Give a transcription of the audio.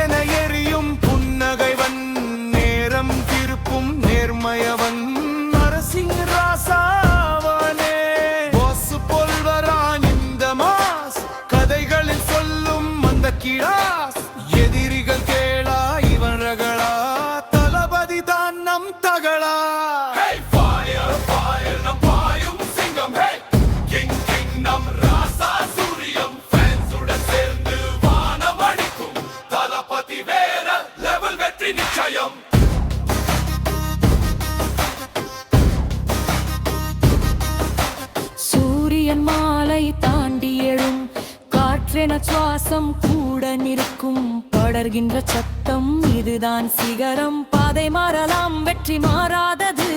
என எரியும் புன்னகைவன், நேரம் திருப்பும் நேர்மையவன், நரசிங்க ராசாவனே. போசு பொல்வரான் இந்த மாஸ், கதைகளில் சொல்லும் அந்த கிடாஸ். எதிரிகள் கேளா இவன் ரகளா, தளபதி தான் நம் தகளா. சூரியன் மாலை தாண்டி எழும், காற்றென சுவாசம் கூட நிற்கும். படர்கின்ற சத்தம் இதுதான் சிகரம், பாதை மாறலாம் வெற்றி மாறாதது.